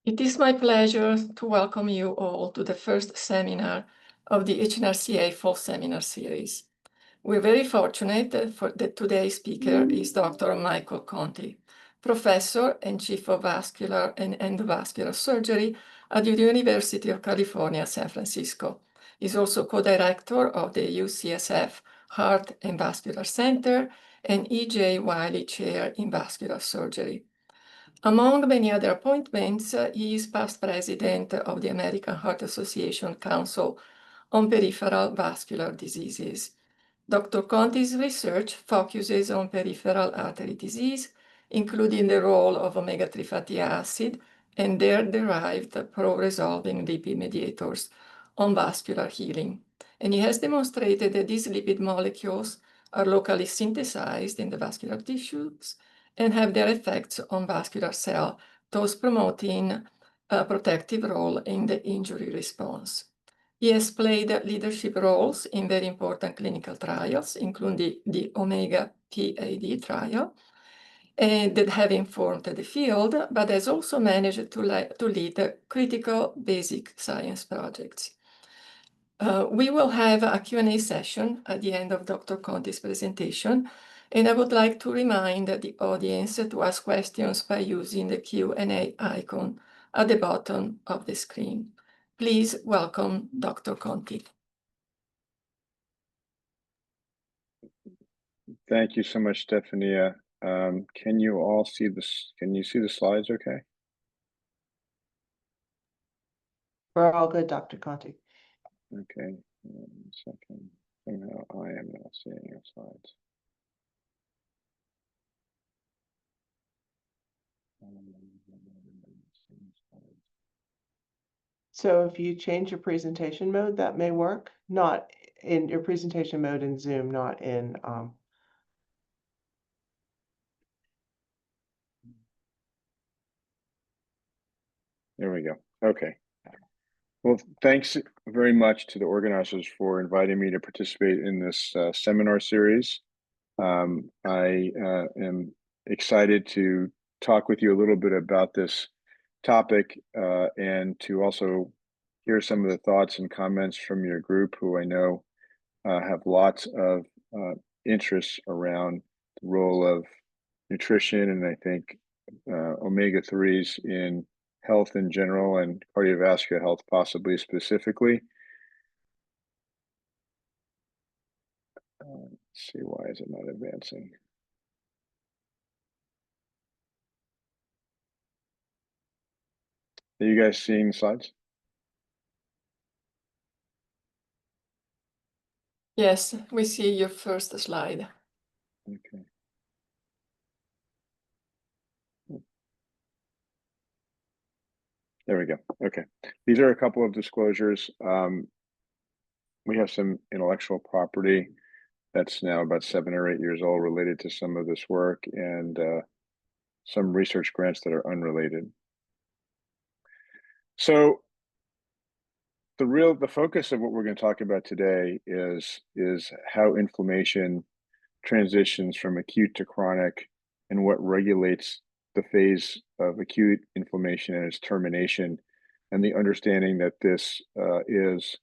It is my pleasure to welcome you all to the first seminar of the HNRCA Fall Seminar Series. We're very fortunate that today's speaker is Dr. Michael Conte, Professor and Chief of Vascular and Endovascular Surgery at the University of California, San Francisco. He's also co-director of the UCSF Heart and Vascular Center and E.J. Wiley Chair in Vascular Surgery. Among many other appointments, he is past president of the American Heart Association Council on Peripheral Vascular Diseases. Dr. Conte's research focuses on peripheral artery disease, including the role of omega-3 fatty acid and their derived pro-resolving lipid mediators on vascular healing. And he has demonstrated that these lipid molecules are locally synthesized in the vascular tissues and have their effects on vascular cell, thus promoting a protective role in the injury response. He has played leadership roles in very important clinical trials, including the Omega-PAD trial, and that have informed the field, but has also managed to lead critical basic science projects. We will have a Q&A session at the end of Dr. Conte's presentation, and I would like to remind the audience to ask questions by using the Q&A icon at the bottom of the screen. Please welcome Dr. Conte. Thank you so much, Stefania. Can you all see this? Can you see the slides okay? We're all good, Dr. Conte. Okay, 1 second. Somehow I am not seeing your slides. So if you change your presentation mode, that may work. Not in your presentation mode in Zoom, not in There we go. Okay. Well, thanks very much to the organizers for inviting me to participate in this seminar series. I am excited to talk with you a little bit about this topic and to also hear some of the thoughts and comments from your group, who I know have lots of interests around the role of nutrition, and I think omega-3s in health in general and cardiovascular health possibly specifically. Let's see, why is it not advancing? Are you guys seeing the slides? Yes, we see your first slide. Okay. There we go. Okay. These are a couple of disclosures. We have some intellectual property that's now about 7 or 8 years old related to some of this work, and some research grants that are unrelated. So the focus of what we're going to talk about today is how inflammation transitions from acute to chronic, and what regulates the phase of acute inflammation and its termination, and the understanding that this is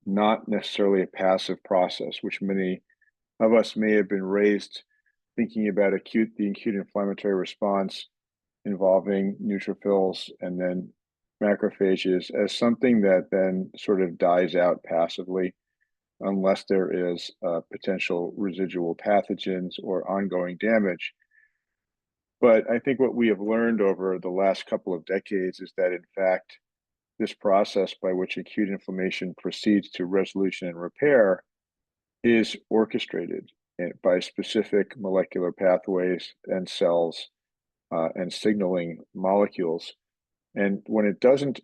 not necessarily a passive process, which many of us may have been raised thinking about the acute inflammatory response involving neutrophils and then macrophages as something that then sort of dies out passively unless there is potential residual pathogens or ongoing damage. But I think what we have learned over the last couple of decades is that, in fact, this process by which acute inflammation proceeds to resolution and repair is orchestrated by specific molecular pathways and cells and signaling molecules. And when it doesn't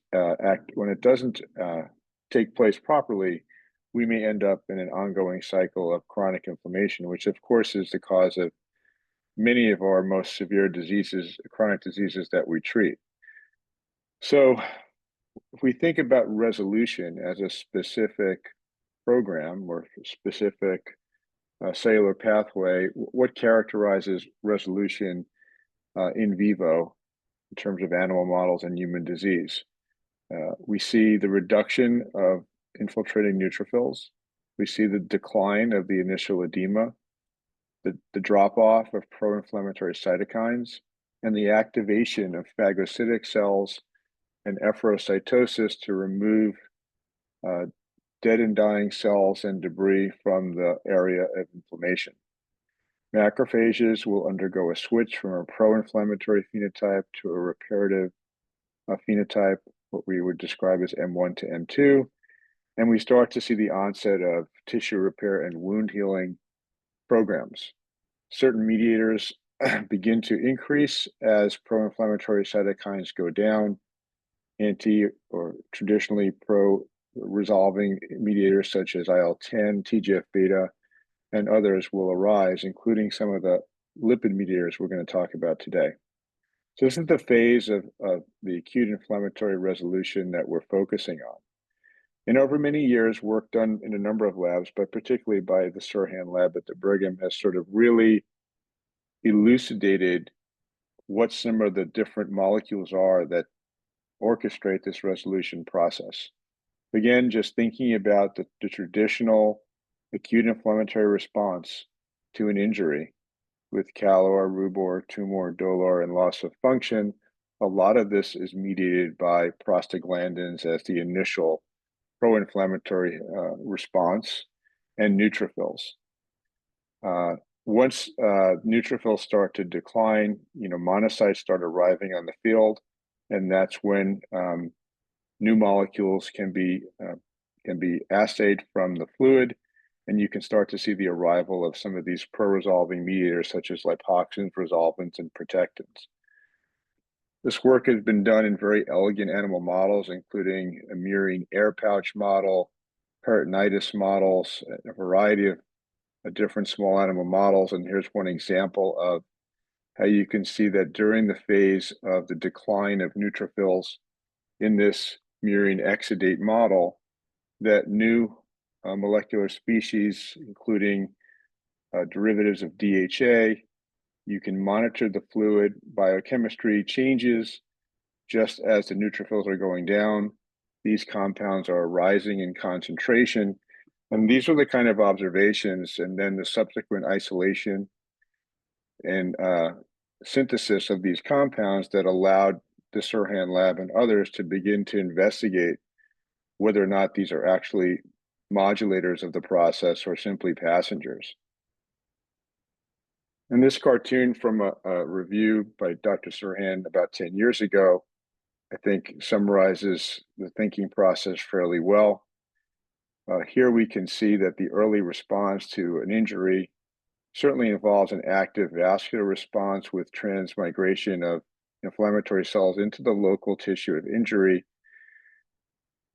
take place properly, we may end up in an ongoing cycle of chronic inflammation, which of course is the cause of many of our most severe diseases, chronic diseases that we treat. So if we think about resolution as a specific program or specific cellular pathway, what characterizes resolution in vivo in terms of animal models and human disease. We see the reduction of infiltrating neutrophils. We see the decline of the initial edema, the drop-off of pro-inflammatory cytokines, and the activation of phagocytic cells and efferocytosis to remove dead and dying cells and debris from the area of inflammation. Macrophages will undergo a switch from a pro-inflammatory phenotype to a reparative phenotype, what we would describe as M1 to M2, and we start to see the onset of tissue repair and wound healing programs. Certain mediators begin to increase as pro-inflammatory cytokines go down. Anti or traditionally pro-resolving mediators such as IL-10, TGF-beta, and others will arise, including some of the lipid mediators we're going to talk about today. So this is the phase of the acute inflammatory resolution that we're focusing on. And over many years, work done in a number of labs, but particularly by the Sirhan lab at the Brigham, has sort of really elucidated what some of the different molecules are that orchestrate this resolution process. Again, just thinking about the traditional acute inflammatory response to an injury with calor, rubor, tumor, dolor, and loss of function, a lot of this is mediated by prostaglandins as the initial pro-inflammatory response and neutrophils. Once neutrophils start to decline, monocytes start arriving on the field, and that's when new molecules can be assayed from the fluid, and you can start to see the arrival of some of these pro-resolving mediators such as lipoxins, resolvins, and protectins. This work has been done in very elegant animal models, including a murine air pouch model, peritonitis models, a variety of different small animal models. And here's one example of how you can see that during the phase of the decline of neutrophils in this murine exudate model, that new molecular species, including derivatives of DHA, you can monitor the fluid biochemistry changes just as the neutrophils are going down. These compounds are rising in concentration. And these are the kind of observations and then the subsequent isolation and synthesis of these compounds that allowed the Sirhan lab and others to begin to investigate whether or not these are actually modulators of the process or simply passengers. And this cartoon from a review by Dr. Sirhan about 10 years ago, I think summarizes the thinking process fairly well. Here we can see that the early response to an injury certainly involves an active vascular response with transmigration of inflammatory cells into the local tissue of injury.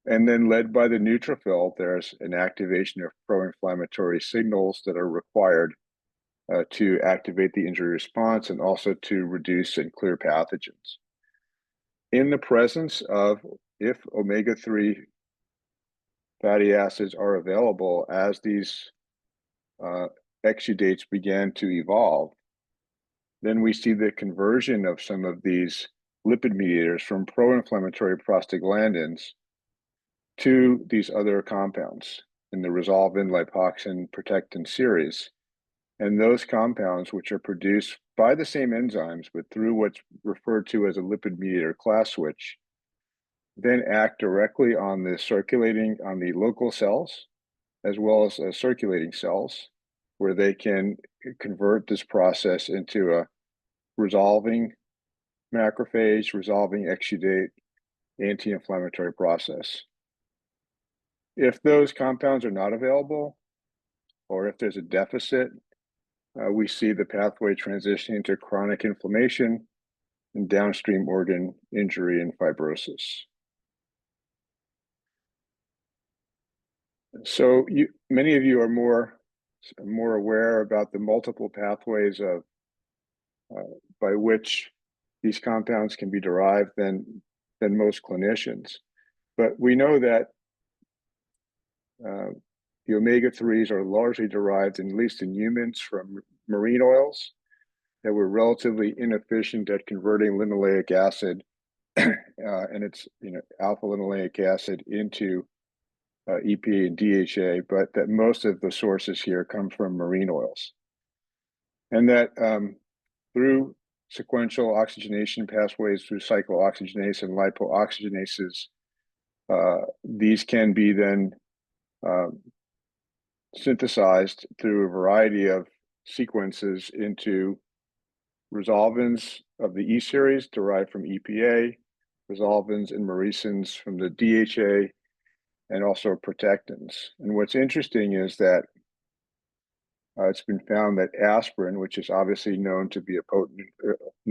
And then led by the neutrophil, there's an activation of pro-inflammatory signals that are required to activate the injury response and also to reduce and clear pathogens. In the presence of, if omega-3 fatty acids are available as these exudates began to evolve, then we see the conversion of some of these lipid mediators from pro-inflammatory prostaglandins to these other compounds in the resolvin, lipoxin, protectin series. And those compounds, which are produced by the same enzymes, but through what's referred to as a lipid mediator class switch, then act directly on the local cells, as well as circulating cells, where they can convert this process into a resolving macrophage, resolving exudate, anti-inflammatory process. If those compounds are not available, or if there's a deficit, we see the pathway transitioning to chronic inflammation and downstream organ injury and fibrosis. So many of you are more aware about the multiple pathways of by which these compounds can be derived than most clinicians. But we know that the omega-3s are largely derived, at least in humans, from marine oils. that were relatively inefficient at converting linoleic acid and it's alpha linoleic acid into EPA and DHA, but that most of the sources here come from marine oils, and that through sequential oxygenation pathways through cyclooxygenase and lipooxygenases, these can be then synthesized through a variety of sequences into resolvins of the E series derived from EPA, resolvins and myrcins from the DHA, and also protectins. And what's interesting is that it's been found that aspirin, which is obviously known to be a potent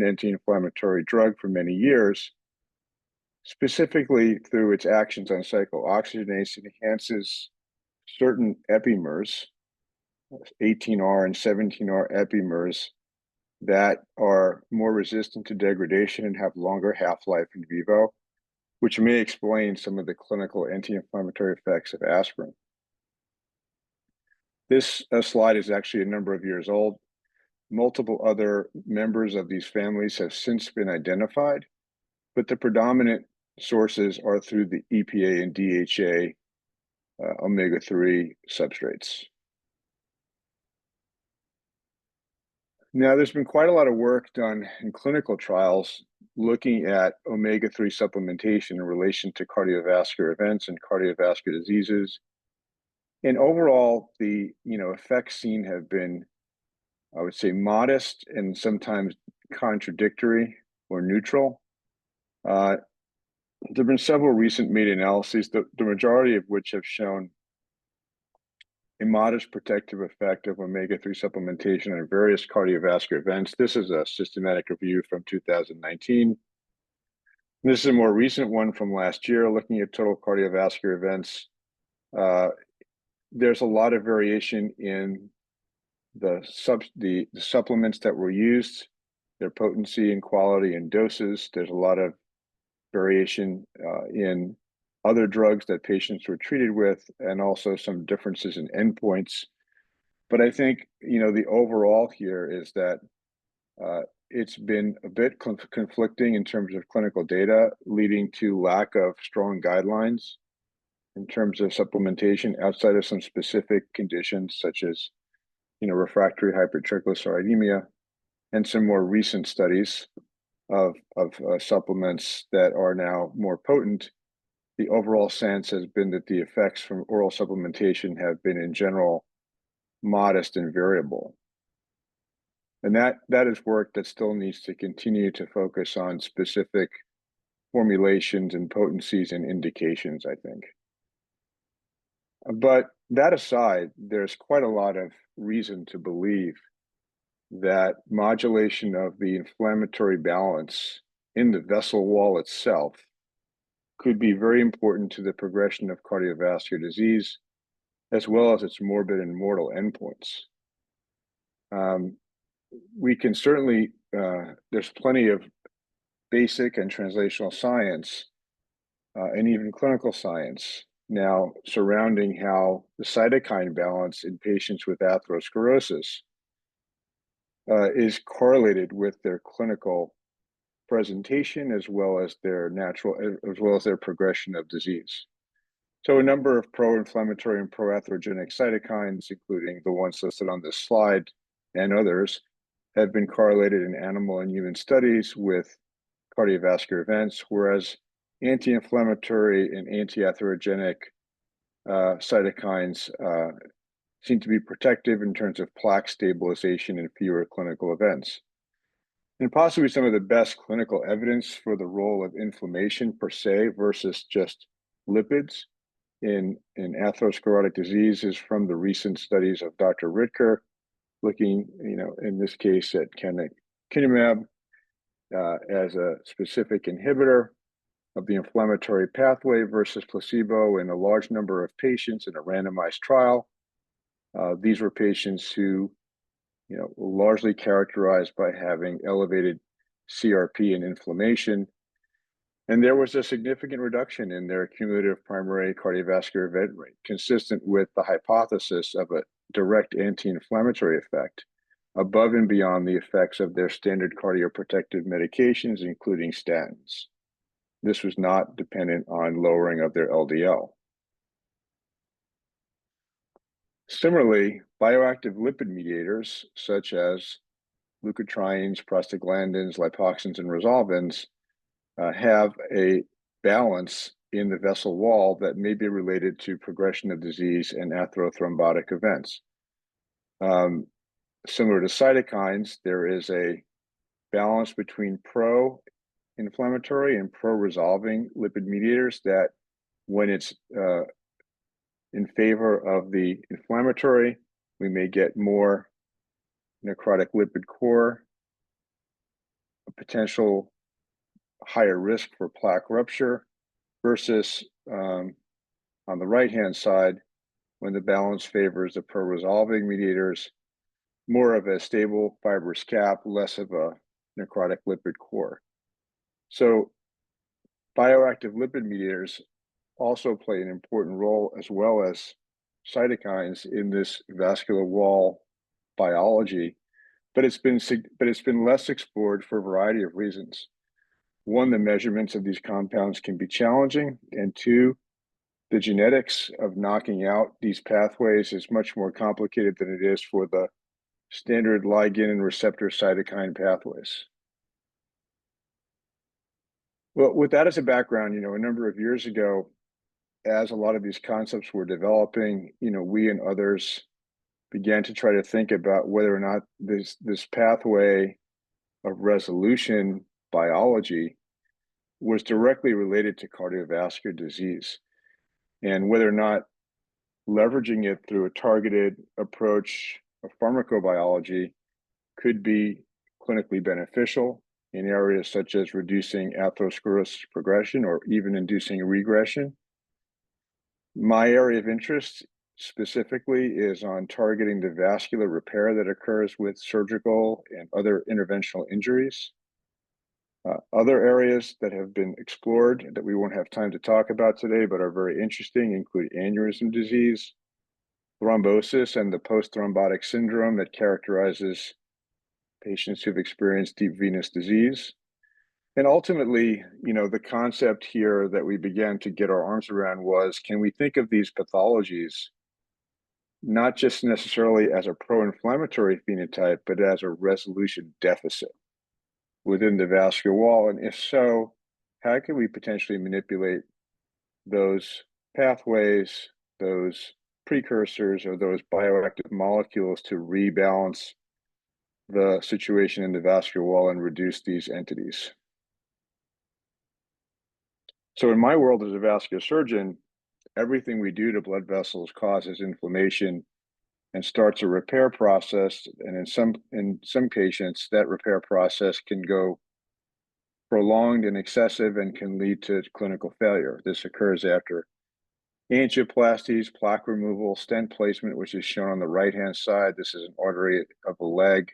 anti-inflammatory drug for many years, specifically through its actions on cyclooxygenase, enhances certain epimers, 18R and 17R epimers, that are more resistant to degradation and have longer half-life in vivo, which may explain some of the clinical anti-inflammatory effects of aspirin. This slide is actually a number of years old. Multiple other members of these families have since been identified, but the predominant sources are through the EPA and DHA omega-3 substrates. Now, there's been quite a lot of work done in clinical trials looking at omega-3 supplementation in relation to cardiovascular events and cardiovascular diseases. And overall, the effects seen have been, I would say, modest and sometimes contradictory or neutral. There have been several recent meta-analyses, the majority of which have shown a modest protective effect of omega-3 supplementation on various cardiovascular events. This is a systematic review from 2019. This is a more recent one from last year, looking at total cardiovascular events. There's a lot of variation in the supplements that were used, their potency and quality and doses. There's a lot of variation in other drugs that patients were treated with, and also some differences in endpoints. But I think, the overall here is that it's been a bit conflicting in terms of clinical data, leading to lack of strong guidelines in terms of supplementation outside of some specific conditions, such as, refractory hypertriglyceridemia, and some more recent studies of supplements that are now more potent. The overall sense has been that the effects from oral supplementation have been, in general, modest and variable. And that is work that still needs to continue to focus on specific formulations and potencies and indications, I think. But that aside, there's quite a lot of reason to believe that modulation of the inflammatory balance in the vessel wall itself could be very important to the progression of cardiovascular disease, as well as its morbid and mortal endpoints. We can certainly, there's plenty of basic and translational science, and even clinical science now surrounding how the cytokine balance in patients with atherosclerosis is correlated with their clinical presentation, as well as their progression of disease. So a number of pro-inflammatory and pro-atherogenic cytokines, including the ones listed on this slide and others, have been correlated in animal and human studies with cardiovascular events, whereas anti-inflammatory and anti-atherogenic cytokines seem to be protective in terms of plaque stabilization and fewer clinical events. And possibly some of the best clinical evidence for the role of inflammation per se versus just lipids in atherosclerotic disease is from the recent studies of Dr. Ritker, looking, in this case at canakinumab as a specific inhibitor of the inflammatory pathway versus placebo in a large number of patients in a randomized trial. These were patients who, were largely characterized by having elevated CRP and inflammation. And there was a significant reduction in their cumulative primary cardiovascular event rate, consistent with the hypothesis of a direct anti-inflammatory effect above and beyond the effects of their standard cardioprotective medications, including statins. This was not dependent on lowering of their LDL. Similarly, bioactive lipid mediators, such as leukotrienes, prostaglandins, lipoxins, and resolvins, have a balance in the vessel wall that may be related to progression of disease and atherothrombotic events. Similar to cytokines, there is a balance between pro-inflammatory and pro-resolving lipid mediators that, when it's in favor of the inflammatory, we may get more necrotic lipid core, a potential higher risk for plaque rupture, versus on the right-hand side, when the balance favors the pro-resolving mediators, more of a stable fibrous cap, less of a necrotic lipid core. So bioactive lipid mediators also play an important role, as well as cytokines, in this vascular wall biology, but it's been less explored for a variety of reasons. One, the measurements of these compounds can be challenging, and two, the genetics of knocking out these pathways is much more complicated than it is for the standard ligand and receptor cytokine pathways. Well, with that as a background, a number of years ago, as a lot of these concepts were developing, we and others began to try to think about whether or not this pathway of resolution biology was directly related to cardiovascular disease, and whether or not leveraging it through a targeted approach of pharmacobiology could be clinically beneficial in areas such as reducing atherosclerosis progression or even inducing regression. My area of interest specifically is on targeting the vascular repair that occurs with surgical and other interventional injuries. Other areas that have been explored that we won't have time to talk about today, but are very interesting, include aneurysm disease, thrombosis, and the post-thrombotic syndrome that characterizes patients who've experienced deep venous disease. And ultimately, the concept here that we began to get our arms around was, can we think of these pathologies not just necessarily as a pro-inflammatory phenotype, but as a resolution deficit within the vascular wall? And if so, how can we potentially manipulate those pathways, those precursors, or those bioactive molecules to rebalance the situation in the vascular wall and reduce these entities? So in my world as a vascular surgeon, everything we do to blood vessels causes inflammation and starts a repair process. And in some patients, that repair process can go prolonged and excessive and can lead to clinical failure. This occurs after angioplasties, plaque removal, stent placement, which is shown on the right-hand side. This is an artery of the leg,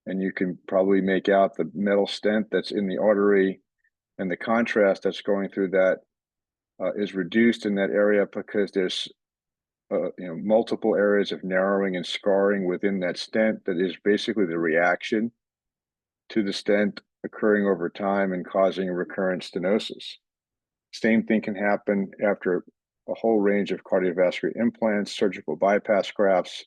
and you can probably make out the metal stent that's in the artery, and the contrast that's going through that is reduced in that area because there's multiple areas of narrowing and scarring within that stent that is basically the reaction to the stent occurring over time and causing a recurrent stenosis. Same thing can happen after a whole range of cardiovascular implants, surgical bypass grafts,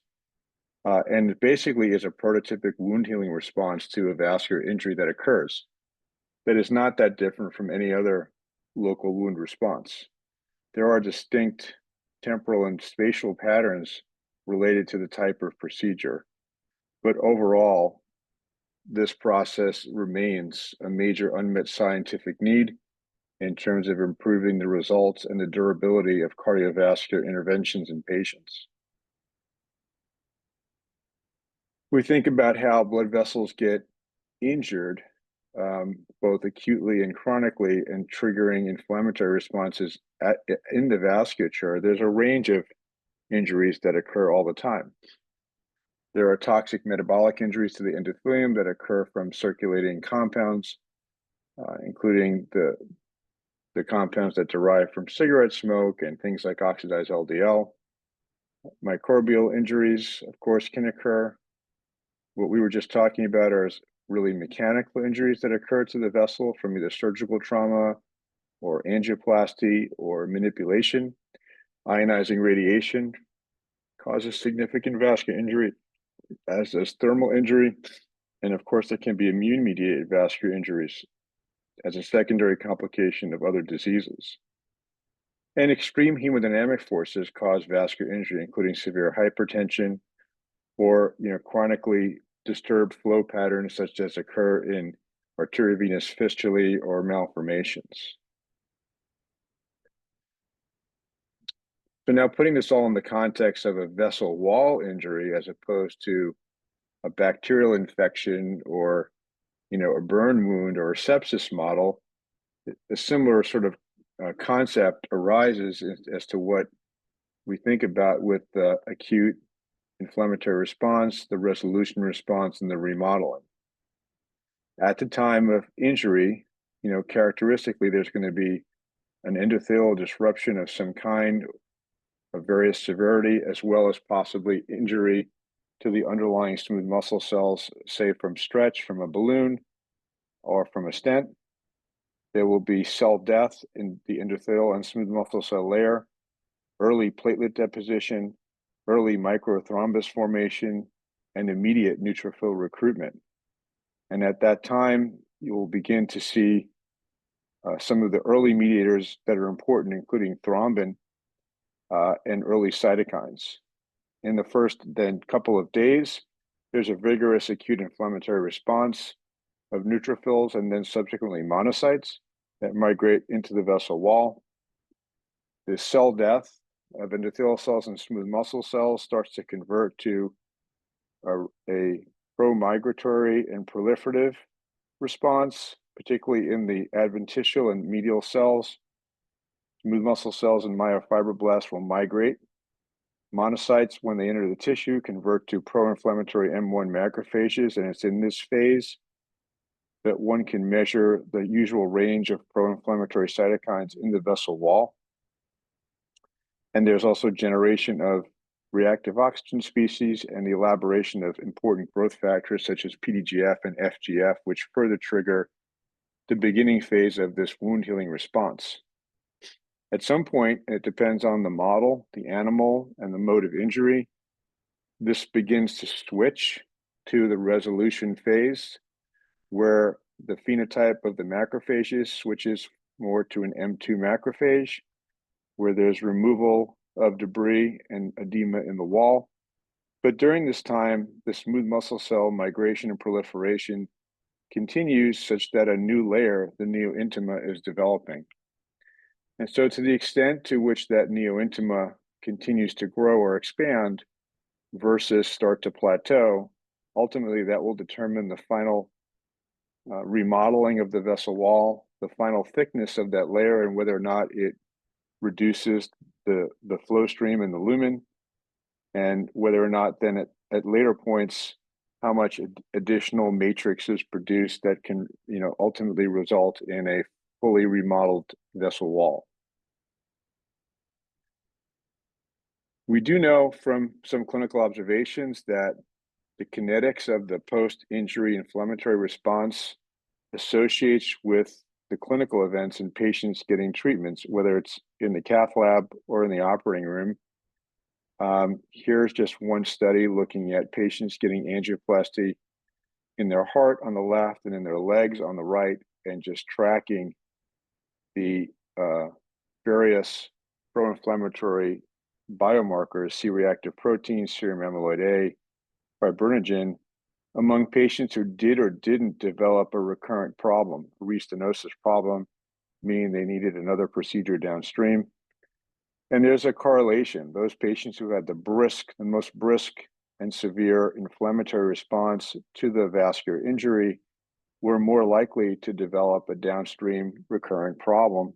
and it basically is a prototypic wound healing response to a vascular injury that occurs that is not that different from any other local wound response. There are distinct temporal and spatial patterns related to the type of procedure, but overall, this process remains a major unmet scientific need in terms of improving the results and the durability of cardiovascular interventions in patients. We think about how blood vessels get injured, both acutely and chronically, and triggering inflammatory responses in the vasculature. There's a range of injuries that occur all the time. There are toxic metabolic injuries to the endothelium that occur from circulating compounds, including the compounds that derive from cigarette smoke and things like oxidized LDL. Microbial injuries, of course, can occur. What we were just talking about are really mechanical injuries that occur to the vessel from either surgical trauma or angioplasty or manipulation. Ionizing radiation causes significant vascular injury, as does thermal injury. And of course, there can be immune-mediated vascular injuries as a secondary complication of other diseases. And extreme hemodynamic forces cause vascular injury, including severe hypertension or chronically disturbed flow patterns such as occur in arteriovenous fistulae or malformations. So now putting this all in the context of a vessel wall injury as opposed to a bacterial infection or a burn wound or a sepsis model, a similar sort of concept arises as to what we think about with the acute inflammatory response, the resolution response, and the remodeling. At the time of injury, characteristically, there's going to be an endothelial disruption of some kind of various severity, as well as possibly injury to the underlying smooth muscle cells, say from stretch, from a balloon, or from a stent. There will be cell death in the endothelial and smooth muscle cell layer, early platelet deposition, early microthrombus formation, and immediate neutrophil recruitment. And at that time, you will begin to see some of the early mediators that are important, including thrombin and early cytokines. In the first then couple of days, there's a vigorous acute inflammatory response of neutrophils and then subsequently monocytes that migrate into the vessel wall. The cell death of endothelial cells and smooth muscle cells starts to convert to a pro-migratory and proliferative response, particularly in the adventitial and medial cells. Smooth muscle cells and myofibroblasts will migrate. Monocytes, when they enter the tissue, convert to pro-inflammatory M1 macrophages, and it's in this phase that one can measure the usual range of pro-inflammatory cytokines in the vessel wall. And there's also generation of reactive oxygen species and the elaboration of important growth factors such as PDGF and FGF, which further trigger the beginning phase of this wound healing response. At some point, it depends on the model, the animal, and the mode of injury. This begins to switch to the resolution phase, where the phenotype of the macrophages switches more to an M2 macrophage, where there's removal of debris and edema in the wall. But during this time, the smooth muscle cell migration and proliferation continues such that a new layer, the neointima, is developing. And so to the extent to which that neointima continues to grow or expand versus start to plateau, ultimately that will determine the final remodeling of the vessel wall, the final thickness of that layer, and whether or not it reduces the flow stream in the lumen, and whether or not then at later points, how much additional matrix is produced that can ultimately result in a fully remodeled vessel wall. We do know from some clinical observations that the kinetics of the post-injury inflammatory response associates with the clinical events in patients getting treatments, whether it's in the cath lab or in the operating room. Here's just one study looking at patients getting angioplasty in their heart on the left and in their legs on the right, and just tracking the various pro-inflammatory biomarkers, C-reactive protein, serum amyloid A, fibrinogen, among patients who did or didn't develop a recurrent problem, a restenosis problem, meaning they needed another procedure downstream. And there's a correlation. Those patients who had the most brisk and severe inflammatory response to the vascular injury were more likely to develop a downstream recurrent problem.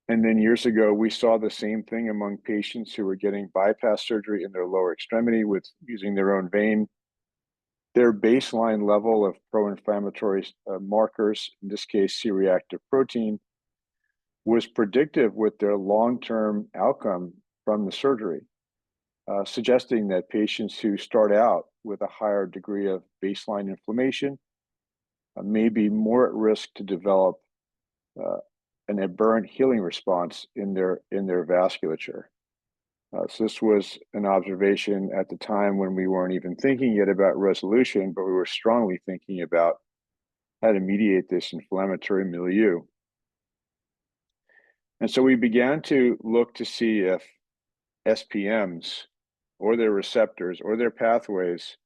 And then years ago, we saw the same thing among patients who were getting bypass surgery in their lower extremity with using their own vein. Their baseline level of pro-inflammatory markers, in this case, C-reactive protein, was predictive with their long-term outcome from the surgery. suggesting that patients who start out with a higher degree of baseline inflammation may be more at risk to develop an aberrant healing response in their vasculature. So this was an observation at the time when we weren't even thinking yet about resolution, but we were strongly thinking about how to mediate this inflammatory milieu. And so we began to look to see if SPMs or their receptors or their pathways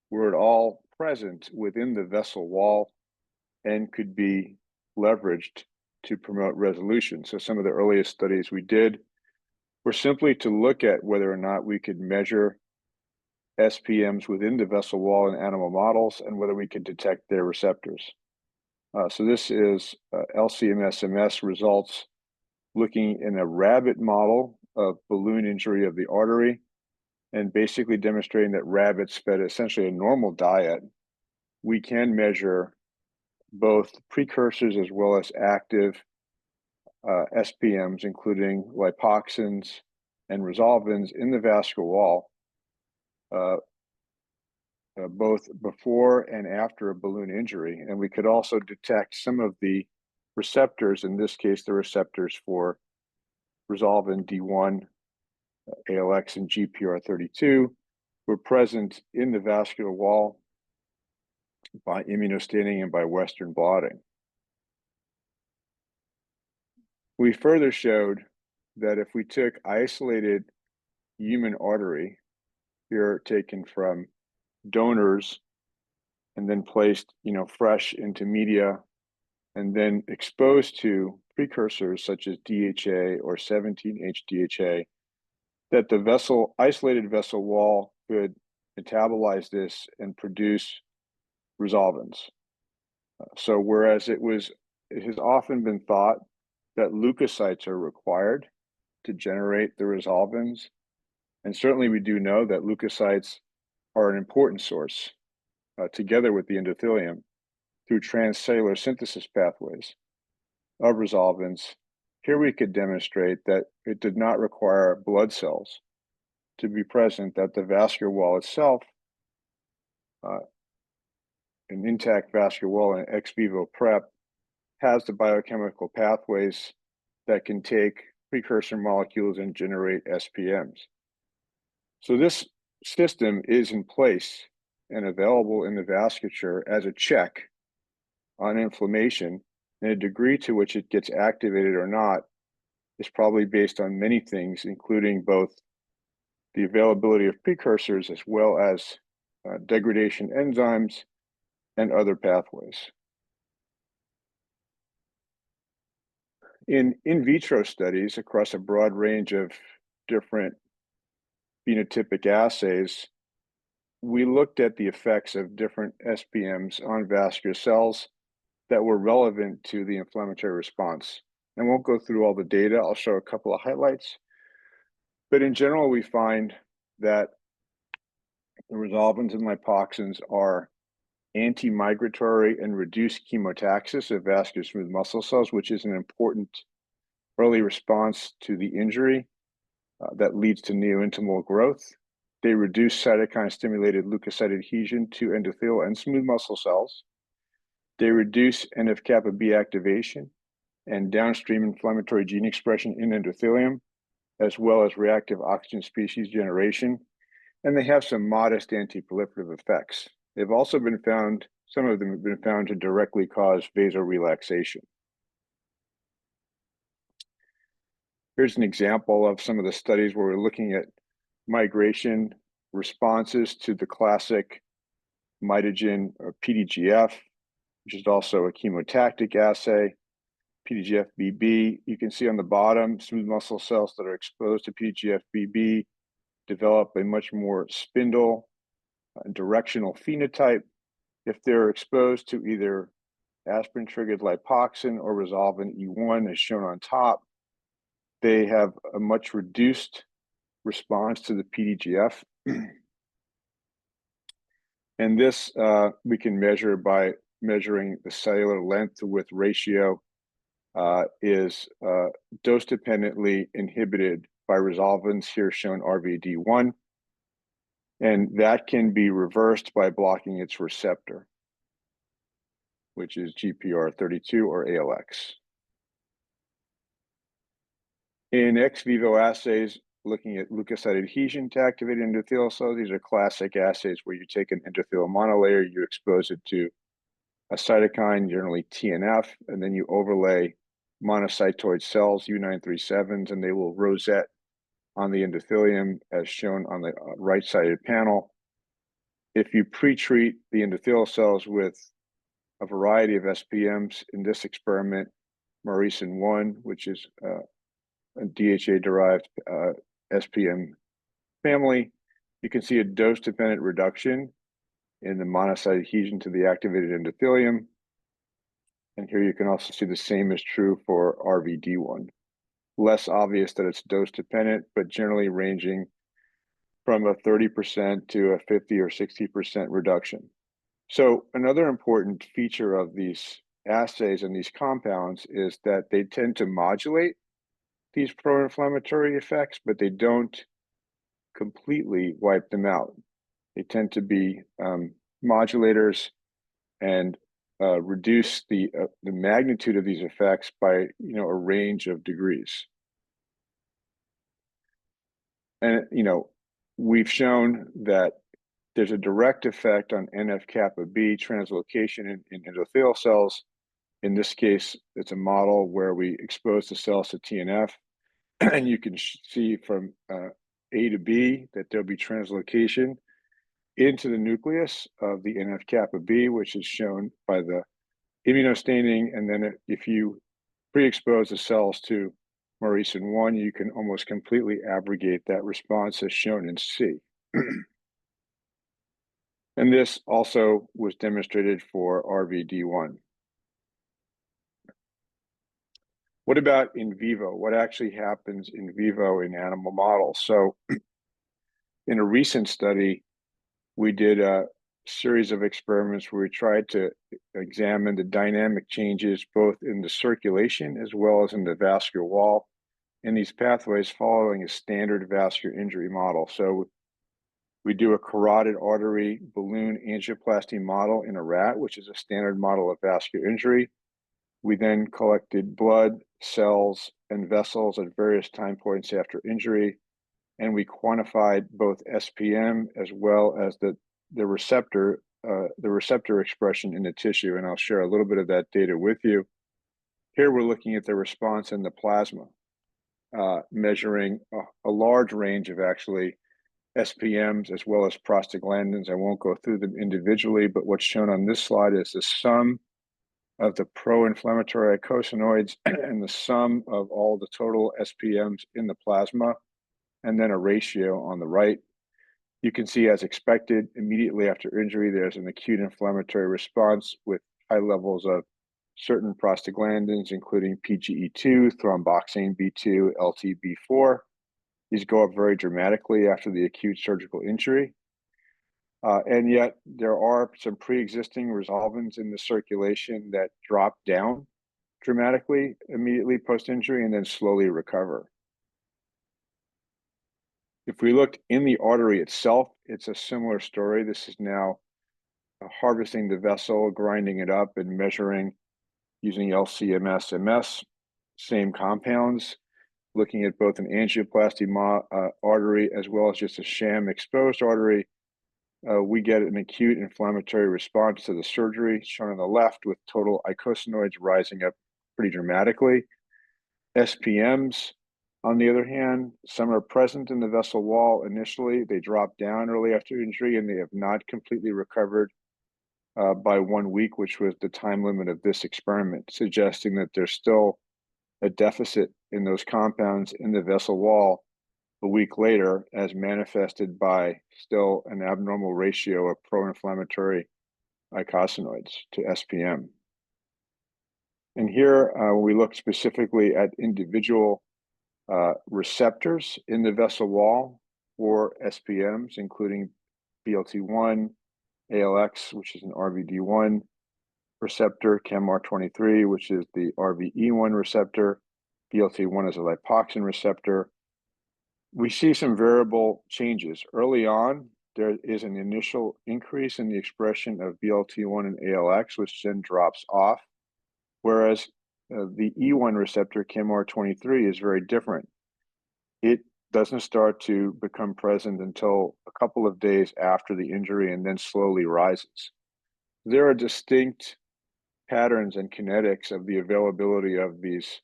were at all present within the vessel wall and could be leveraged to promote resolution. So some of the earliest studies we did were simply to look at whether or not we could measure SPMs within the vessel wall in animal models and whether we could detect their receptors. So this is LCMS-MS results looking in a rabbit model of balloon injury of the artery and basically demonstrating that rabbits fed essentially a normal diet. We can measure both precursors as well as active SPMs, including lipoxins and resolvins in the vascular wall, both before and after a balloon injury. And we could also detect some of the receptors, in this case, the receptors for resolvin D1, ALX, and GPR32 were present in the vascular wall by immunostaining and by Western blotting. We further showed that if we took isolated human artery, here taken from donors and then placed, fresh into media and then exposed to precursors such as DHA or 17-HDHA, that the isolated vessel wall could metabolize this and produce resolvins. So whereas it has often been thought that leukocytes are required to generate the resolvins, and certainly we do know that leukocytes are an important source, together with the endothelium, through transcellular synthesis pathways of resolvins. Here we could demonstrate that it did not require blood cells to be present, that the vascular wall itself, an intact vascular wall and ex vivo prep, has the biochemical pathways that can take precursor molecules and generate SPMs. So this system is in place and available in the vasculature as a check on inflammation, and a degree to which it gets activated or not is probably based on many things, including both the availability of precursors as well as degradation enzymes and other pathways. In vitro studies across a broad range of different phenotypic assays, we looked at the effects of different SPMs on vascular cells that were relevant to the inflammatory response. I won't go through all the data. I'll show a couple of highlights. But in general, we find that the resolvins and lipoxins are anti-migratory and reduce chemotaxis of vascular smooth muscle cells, which is an important early response to the injury that leads to neointimal growth. They reduce cytokine-stimulated leukocyte adhesion to endothelial and smooth muscle cells. They reduce NF-kappa B activation and downstream inflammatory gene expression in endothelium, as well as reactive oxygen species generation. And they have some modest anti-proliferative effects. They've also been found, some of them have been found to directly cause vasorelaxation. Here's an example of some of the studies where we're looking at migration responses to the classic mitogen or PDGF, which is also a chemotactic assay. PDGF-BB, you can see on the bottom, smooth muscle cells that are exposed to PDGF-BB develop a much more spindle and directional phenotype. If they're exposed to either aspirin-triggered lipoxin or resolvin E1, as shown on top, they have a much reduced response to the PDGF. And this we can measure by measuring the cellular length to width ratio is dose-dependently inhibited by resolvins, here shown RVD1, And that can be reversed by blocking its receptor, which is GPR32 or ALX. In ex vivo assays, looking at leukocyte adhesion to activated endothelial cells, these are classic assays where you take an endothelial monolayer, you expose it to a cytokine, generally TNF, and then you overlay monocytoid cells, U937s, and they will rosette on the endothelium as shown on the right-sided panel. If you pre-treat the endothelial cells with a variety of SPMs, in this experiment, Mauricin-1, which is a DHA-derived SPM family, you can see a dose-dependent reduction in the monocyte adhesion to the activated endothelium. And here you can also see the same is true for RVD1. Less obvious that it's dose-dependent, but generally ranging from a 30% to a 50 or 60% reduction. So another important feature of these assays and these compounds is that they tend to modulate these pro-inflammatory effects, but they don't completely wipe them out. They tend to be modulators and reduce the magnitude of these effects by a range of degrees. And we've shown that there's a direct effect on NF-kappa B translocation in endothelial cells. In this case, it's a model where we expose the cells to TNF, and you can see from A to B that there'll be translocation into the nucleus of the NF-kappa B, which is shown by the immunostaining. And then if you pre-expose the cells to Mauricin-1, you can almost completely abrogate that response as shown in C. And this also was demonstrated for RVD1. What about in vivo? What actually happens in vivo in animal models? So in a recent study, we did a series of experiments where we tried to examine the dynamic changes both in the circulation as well as in the vascular wall in these pathways following a standard vascular injury model. So we do a carotid artery balloon angioplasty model in a rat, which is a standard model of vascular injury. We then collected blood, cells, and vessels at various time points after injury, and we quantified both SPM as well as the receptor expression in the tissue, and I'll share a little bit of that data with you. Here we're looking at the response in the plasma, measuring a large range of actually SPMs as well as prostaglandins. I won't go through them individually, but what's shown on this slide is the sum of the pro-inflammatory eicosanoids and the sum of all the total SPMs in the plasma, and then a ratio on the right. You can see, as expected, immediately after injury, there's an acute inflammatory response with high levels of certain prostaglandins, including PGE2, thromboxane B2, LTB4. These go up very dramatically after the acute surgical injury. And yet there are some pre-existing resolvins in the circulation that drop down dramatically immediately post-injury and then slowly recover. If we looked in the artery itself, it's a similar story. This is now harvesting the vessel, grinding it up, and measuring using LC-MS, same compounds, looking at both an angioplasty artery as well as just a sham exposed artery. We get an acute inflammatory response to the surgery, shown on the left, with total eicosanoids rising up pretty dramatically. SPMs, on the other hand, some are present in the vessel wall initially. They drop down early after injury, and they have not completely recovered by 1 week, which was the time limit of this experiment, suggesting that there's still a deficit in those compounds in the vessel wall a week later, as manifested by still an abnormal ratio of pro-inflammatory eicosanoids to SPM. And here we look specifically at individual receptors in the vessel wall for SPMs, including BLT1, ALX, which is an RVD1 receptor, ChemR23, which is the RVE1 receptor, BLT1 is a lipoxin receptor. We see some variable changes. Early on, there is an initial increase in the expression of BLT1 and ALX, which then drops off, whereas the E1 receptor, ChemR23, is very different. It doesn't start to become present until a couple of days after the injury and then slowly rises. There are distinct patterns and kinetics of the availability of these,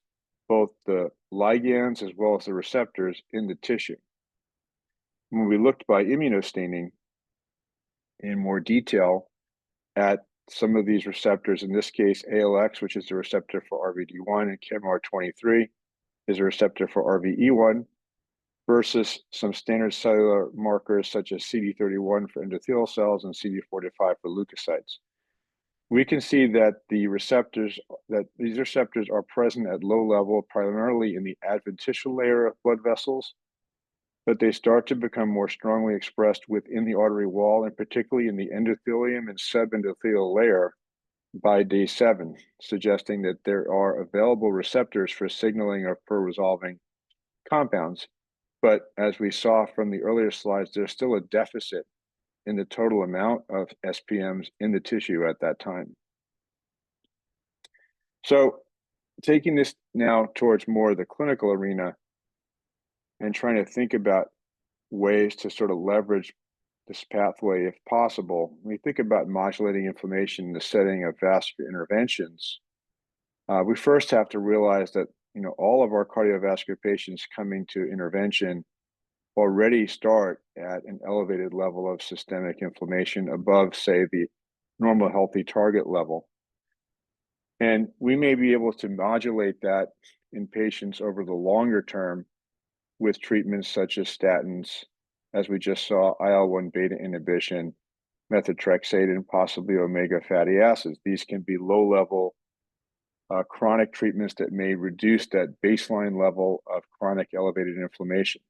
both the ligands as well as the receptors in the tissue. When we looked by immunostaining in more detail at some of these receptors, in this case, ALX, which is the receptor for RVD1, and ChemR23 is a receptor for RVE1, versus some standard cellular markers such as CD31 for endothelial cells and CD45 for leukocytes. We can see that these receptors are present at low level, primarily in the adventitial layer of blood vessels, but they start to become more strongly expressed within the artery wall, and particularly in the endothelium and subendothelial layer by day 7, suggesting that there are available receptors for signaling of per-resolving compounds. But as we saw from the earlier slides, there's still a deficit in the total amount of SPMs in the tissue at that time. So taking this now towards more of the clinical arena and trying to think about ways to sort of leverage this pathway if possible, when we think about modulating inflammation in the setting of vascular interventions, we first have to realize that all of our cardiovascular patients coming to intervention already start at an elevated level of systemic inflammation above, say, the normal healthy target level. And we may be able to modulate that in patients over the longer term with treatments such as statins, as we just saw, IL-1 beta inhibition, methotrexate, and possibly omega fatty acids. These can be low-level chronic treatments that may reduce that baseline level of chronic elevated inflammation.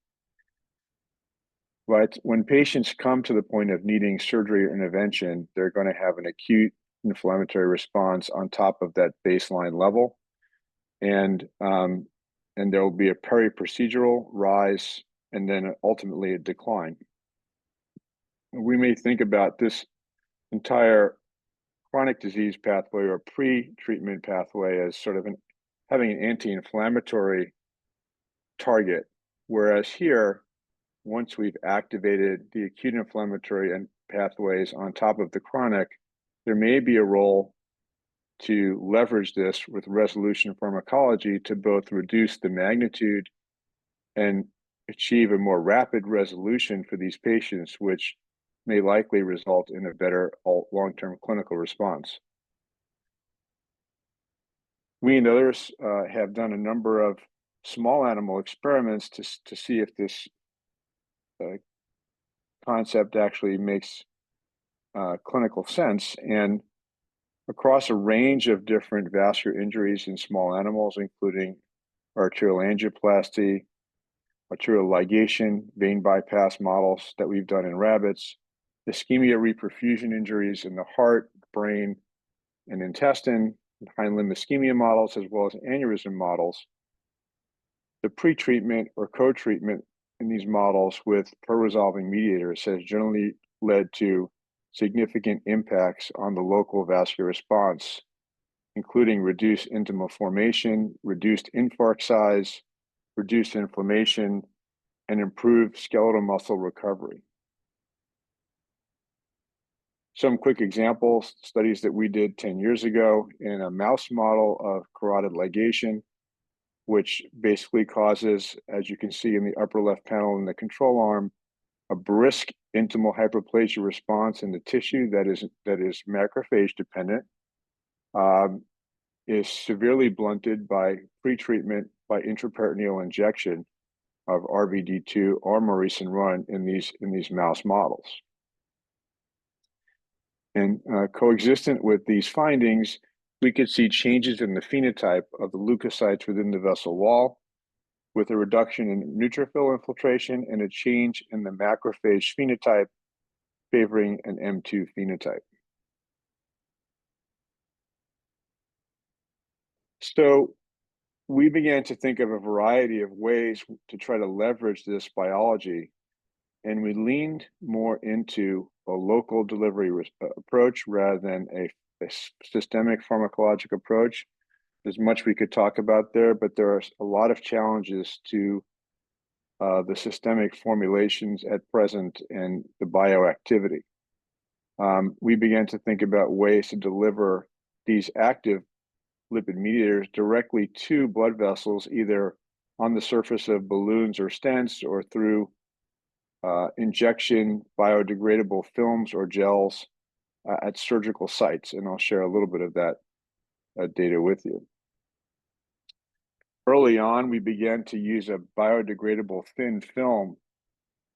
But when patients come to the point of needing surgery or intervention, they're going to have an acute inflammatory response on top of that baseline level. And there will be a peri-procedural rise and then ultimately a decline. We may think about this entire chronic disease pathway or pre-treatment pathway as sort of having an anti-inflammatory target, whereas here, once we've activated the acute inflammatory and pathways on top of the chronic, there may be a role to leverage this with resolution pharmacology to both reduce the magnitude and achieve a more rapid resolution for these patients, which may likely result in a better long-term clinical response. We and others have done a number of small animal experiments to see if this concept actually makes clinical sense. And across a range of different vascular injuries in small animals, including arterial angioplasty, arterial ligation, vein bypass models that we've done in rabbits, ischemia reperfusion injuries in the heart, brain, and intestine, hind limb ischemia models, as well as aneurysm models. The pre-treatment or co-treatment in these models with per-resolving mediators has generally led to significant impacts on the local vascular response, including reduced intimal formation, reduced infarct size, reduced inflammation, and improved skeletal muscle recovery. Some quick examples, studies that we did 10 years ago in a mouse model of carotid ligation, which basically causes, as you can see in the upper left panel in the control arm, a brisk intimal hyperplasia response in the tissue that is macrophage dependent, is severely blunted by pre-treatment by intraperitoneal injection of RVD2 or Maurice and Run in these mouse models. And coexistent with these findings, we could see changes in the phenotype of the leukocytes within the vessel wall, with a reduction in neutrophil infiltration and a change in the macrophage phenotype favoring an M2 phenotype. So we began to think of a variety of ways to try to leverage this biology and we leaned more into a local delivery approach rather than a systemic pharmacologic approach. There's much we could talk about there, but there are a lot of challenges to the systemic formulations at present and the bioactivity. We began to think about ways to deliver these active lipid mediators directly to blood vessels, either on the surface of balloons or stents or through injection biodegradable films or gels at surgical sites. And I'll share a little bit of that data with you. Early on, we began to use a biodegradable thin film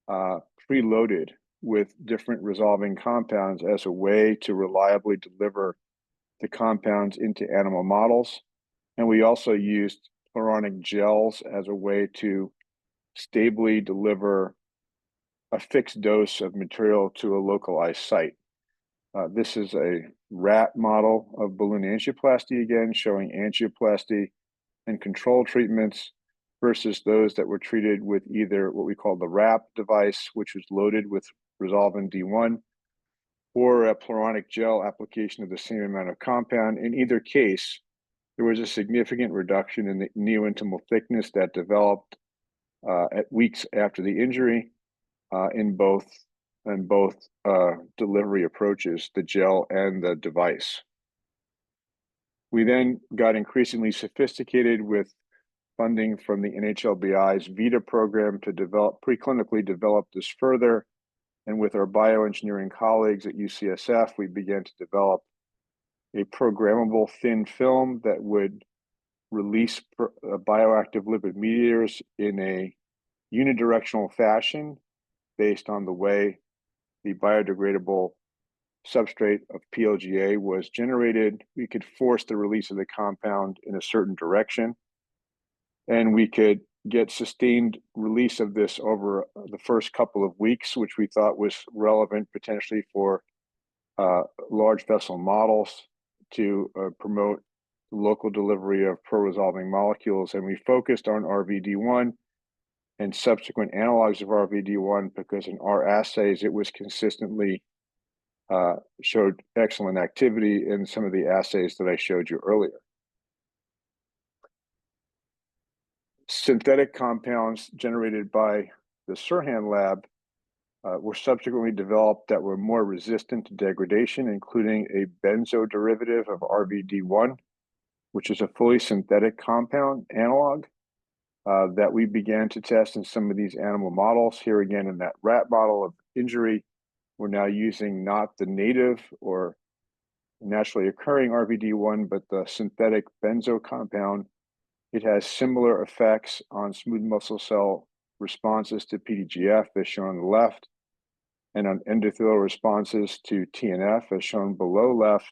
preloaded with different resolving compounds as a way to reliably deliver the compounds into animal models. And we also used chloronic gels as a way to stably deliver a fixed dose of material to a localized site. This is a rat model of balloon angioplasty, again, showing angioplasty and control treatments versus those that were treated with either what we call the wrap device, which was loaded with resolvin D1, or a chloronic gel application of the same amount of compound. In either case, there was a significant reduction in the neointimal thickness that developed at weeks after the injury in both delivery approaches, the gel and the device. We then got increasingly sophisticated with funding from the NHLBI's VITA program to preclinically develop this further. And with our bioengineering colleagues at UCSF, we began to develop a programmable thin film that would release bioactive lipid mediators in a unidirectional fashion based on the way the biodegradable substrate of PLGA was generated. We could force the release of the compound in a certain direction, and we could get sustained release of this over the first couple of weeks, which we thought was relevant potentially for large vessel models to promote local delivery of pro-resolving molecules. And we focused on RVD1 and subsequent analogs of RVD1 because in our assays, it was consistently showed excellent activity in some of the assays that I showed you earlier. Synthetic compounds generated by the Sirhan lab were subsequently developed that were more resistant to degradation, including a benzo derivative of RVD1, which is a fully synthetic compound analog that we began to test in some of these animal models. Here again, in that rat model of injury, we're now using not the native or naturally occurring RVD1, but the synthetic benzo compound. It has similar effects on smooth muscle cell responses to PDGF, as shown on the left, and on endothelial responses to TNF, as shown below left,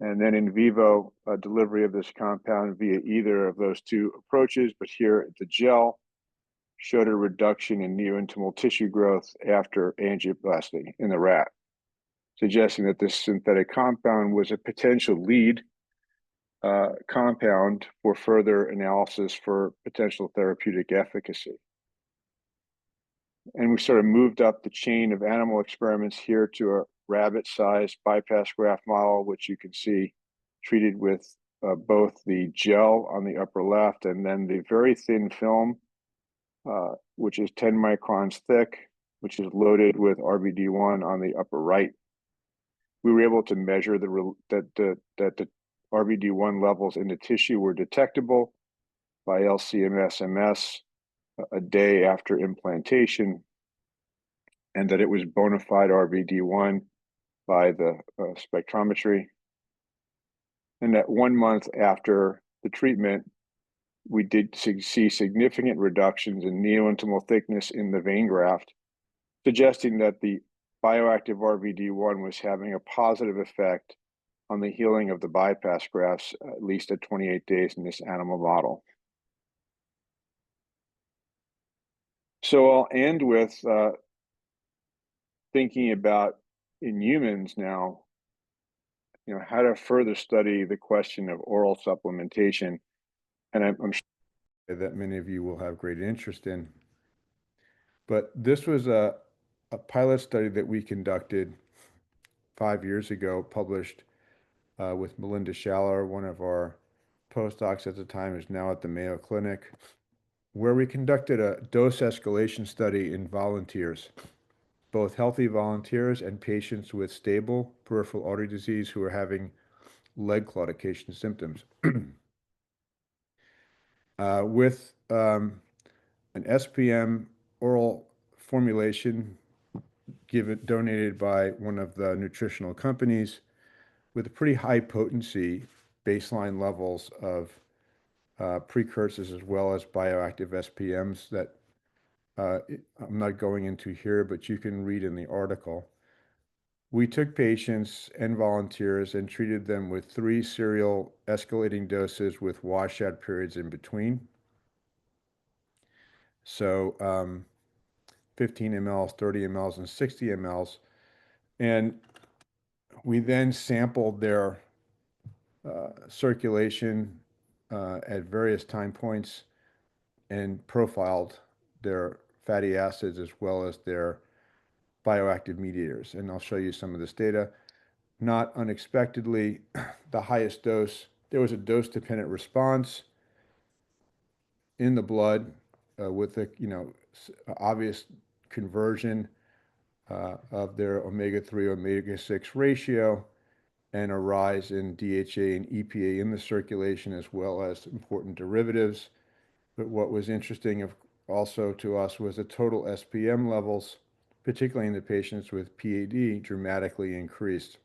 and then in vivo delivery of this compound via either of those two approaches, but here the gel showed a reduction in neointimal tissue growth after angioplasty in the rat, suggesting that this synthetic compound was a potential lead compound for further analysis for potential therapeutic efficacy. And we sort of moved up the chain of animal experiments here to a rabbit-sized bypass graft model, which you can see treated with both the gel on the upper left and then the very thin film, which is 10 microns thick, which is loaded with RVD1 on the upper right. We were able to measure that the RVD1 levels in the tissue were detectable by LC-MS a day after implantation, and that it was bona fide RVD1 by the spectrometry. And that 1 month after the treatment, we did see significant reductions in neointimal thickness in the vein graft, suggesting that the bioactive RVD1 was having a positive effect on the healing of the bypass grafts, at least at 28 days in this animal model. So I'll end with thinking about in humans now, how to further study the question of oral supplementation. And I'm sure that many of you will have great interest in. But this was a pilot study that we conducted 5 years ago, published with Melinda Schaller, one of our postdocs at the time, who's now at the Mayo Clinic, where we conducted a dose escalation study in volunteers, both healthy volunteers and patients with stable peripheral artery disease who are having leg claudication symptoms. With an SPM oral formulation donated by one of the nutritional companies with pretty high potency baseline levels of precursors as well as bioactive SPMs that I'm not going into here, but you can read in the article. We took patients and volunteers and treated them with 3 serial escalating doses with washout periods in between. So 15 mLs, 30 mLs, and 60 mLs. And we then sampled their circulation at various time points and profiled their fatty acids as well as their bioactive mediators. And I'll show you some of this data. Not unexpectedly, the highest dose, there was a dose-dependent response in the blood with a obvious conversion of their omega-3 omega-6 ratio and a rise in DHA and EPA in the circulation as well as important derivatives. But what was interesting also to us was the total SPM levels, particularly in the patients with PAD, dramatically increased.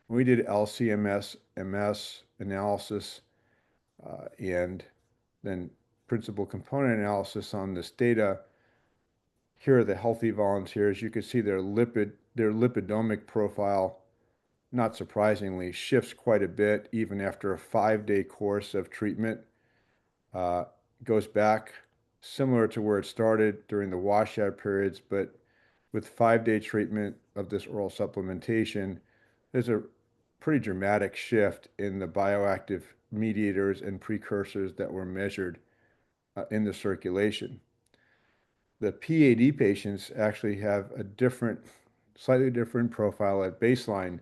We did LCMS, MS analysis, and then principal component analysis on this data. Here are the healthy volunteers. You can see their lipidomic profile, not surprisingly, shifts quite a bit even after a 5-day course of treatment. Goes back similar to where it started during the washout periods, but with 5-day treatment of this oral supplementation, there's a pretty dramatic shift in the bioactive mediators and precursors that were measured in the circulation. The PAD patients actually have a slightly different profile at baseline,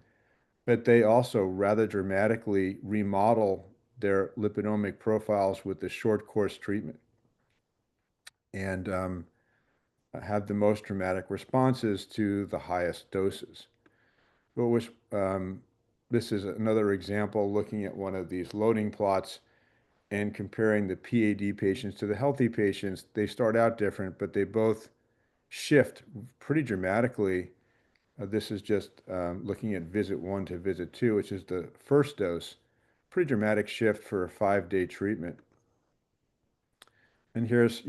but they also rather dramatically remodel their lipidomic profiles with the short course treatment and have the most dramatic responses to the highest doses. This is another example looking at one of these loading plots and comparing the PAD patients to the healthy patients. They start out different, but they both shift pretty dramatically. This is just looking at visit 1 to visit 2, which is the first dose. Pretty dramatic shift for a 5-day treatment. And here's,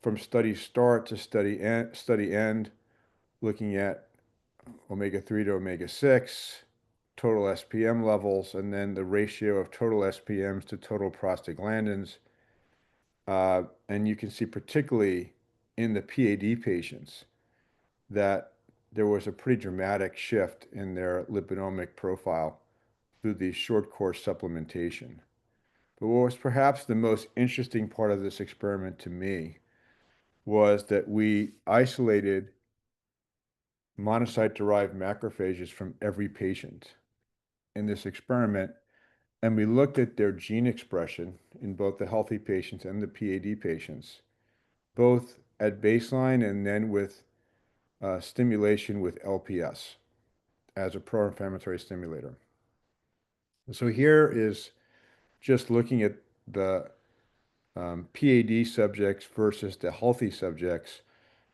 from study start to study end, looking at omega-3 to omega-6, total SPM levels, and then the ratio of total SPMs to total prostaglandins. And you can see particularly in the PAD patients that there was a pretty dramatic shift in their lipidomic profile through the short course supplementation. But what was perhaps the most interesting part of this experiment to me was that we isolated monocyte-derived macrophages from every patient in this experiment, and we looked at their gene expression in both the healthy patients and the PAD patients, both at baseline and then with stimulation with LPS as a pro-inflammatory stimulator. So here is just looking at the PAD subjects versus the healthy subjects.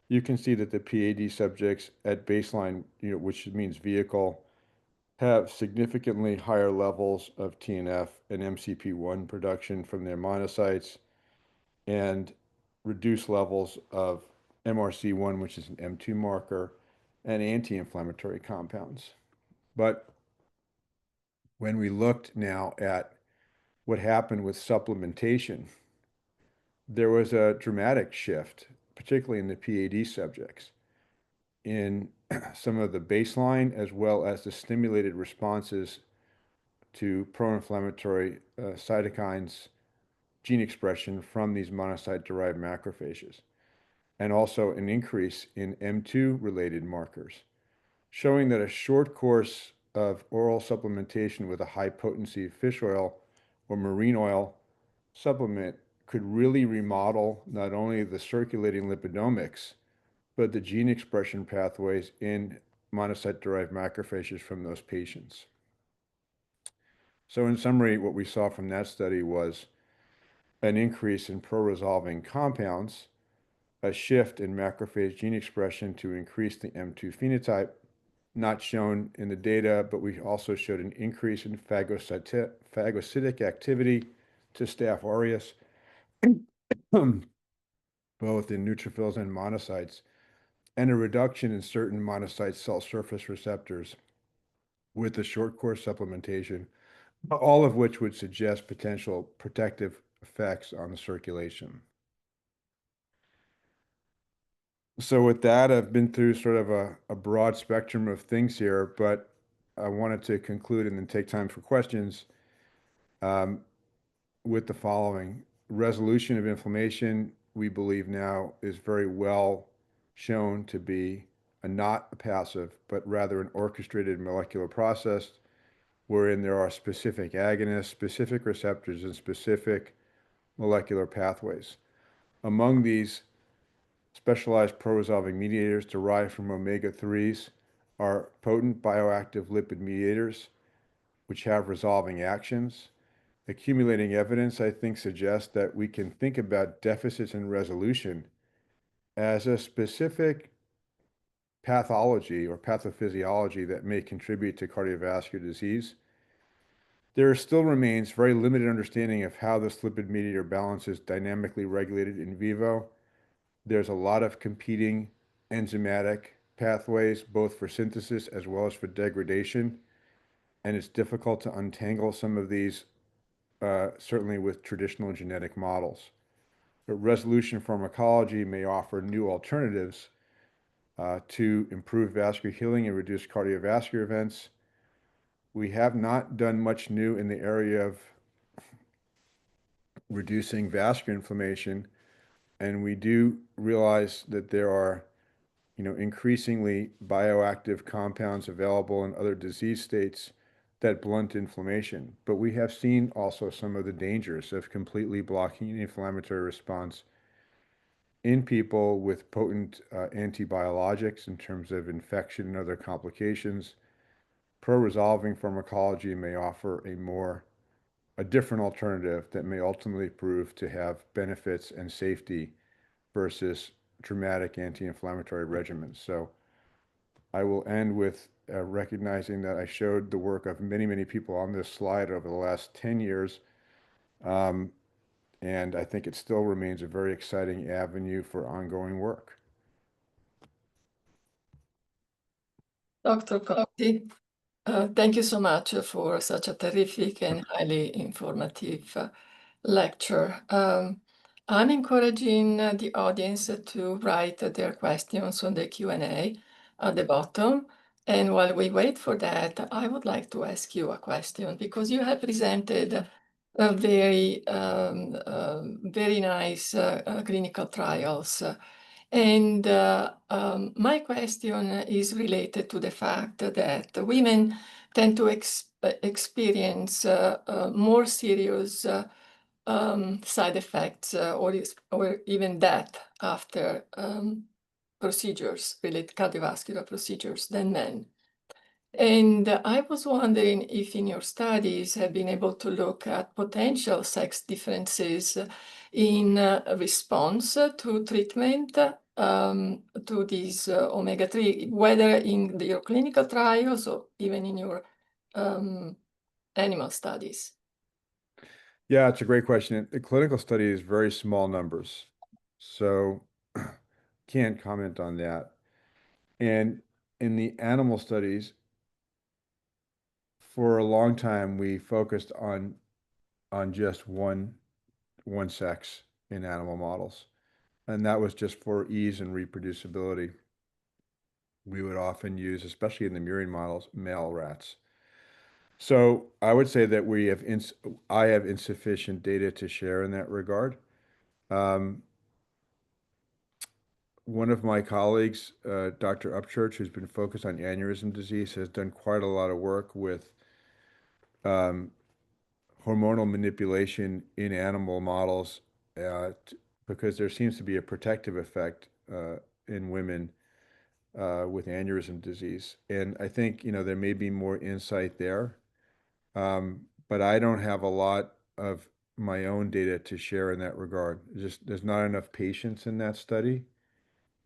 You can see that the PAD subjects at baseline, which means vehicle, have significantly higher levels of TNF and MCP1 production from their monocytes and reduced levels of MRC1, which is an M2 marker, and anti-inflammatory compounds. But when we looked now at what happened with supplementation, there was a dramatic shift, particularly in the PAD subjects, in some of the baseline as well as the stimulated responses to pro-inflammatory cytokines gene expression from these monocyte-derived macrophages, and also an increase in M2-related markers, showing that a short course of oral supplementation with a high-potency fish oil or marine oil supplement could really remodel not only the circulating lipidomics, but the gene expression pathways in monocyte-derived macrophages from those patients. So in summary, what we saw from that study was an increase in pro-resolving compounds, a shift in macrophage gene expression to increase the M2 phenotype, not shown in the data, but we also showed an increase in phagocytic activity to Staph aureus, both in neutrophils and monocytes, and a reduction in certain monocyte cell surface receptors with the short course supplementation, all of which would suggest potential protective effects on the circulation. So with that, I've been through sort of a broad spectrum of things here, but I wanted to conclude and then take time for questions with the following. Resolution of inflammation, we believe now, is very well shown to be not a passive, but rather an orchestrated molecular process wherein there are specific agonists, specific receptors, and specific molecular pathways. Among these, specialized pro-resolving mediators derived from omega-3s are potent bioactive lipid mediators, which have resolving actions. Accumulating evidence, I think, suggests that we can think about deficits in resolution as a specific pathology or pathophysiology that may contribute to cardiovascular disease. There still remains very limited understanding of how this lipid mediator balance is dynamically regulated in vivo. There's a lot of competing enzymatic pathways, both for synthesis as well as for degradation, and it's difficult to untangle some of these, certainly with traditional genetic models. But resolution pharmacology may offer new alternatives to improve vascular healing and reduce cardiovascular events. We have not done much new in the area of reducing vascular inflammation, and we do realize that there are increasingly bioactive compounds available in other disease states that blunt inflammation. But we have seen also some of the dangers of completely blocking the inflammatory response in people with potent antibiologics in terms of infection and other complications. Pro-resolving pharmacology may offer a different alternative that may ultimately prove to have benefits and safety versus dramatic anti-inflammatory regimens. So I will end with recognizing that I showed the work of many, many people on this slide over the last 10 years. And I think it still remains a very exciting avenue for ongoing work. Dr. Conte, thank you so much for such a terrific and highly informative lecture. I'm encouraging the audience to write their questions on the Q&A at the bottom. And while we wait for that, I would like to ask you a question, because you have presented a very nice clinical trials. And my question is related to the fact that women tend to experience more serious side effects or even death after procedures, related cardiovascular procedures, than men. And I was wondering if in your studies have been able to look at potential sex differences in response to treatment to these omega-3, whether in your clinical trials or even in your animal studies. Yeah, it's a great question. The clinical study is very small numbers, so can't comment on that. And in the animal studies, for a long time, we focused on just one sex in animal models, and that was just for ease and reproducibility. We would often use, especially in the murine models, male rats. So I would say that I have insufficient data to share in that regard. Um, One of my colleagues, Dr. Upchurch, who's been focused on aneurysm disease, has done quite a lot of work with um, hormonal manipulation in animal models because there seems to be a protective effect in women with aneurysm disease. And I think, there may be more insight there. But I don't have a lot of my own data to share in that regard. There's not enough patients in that study.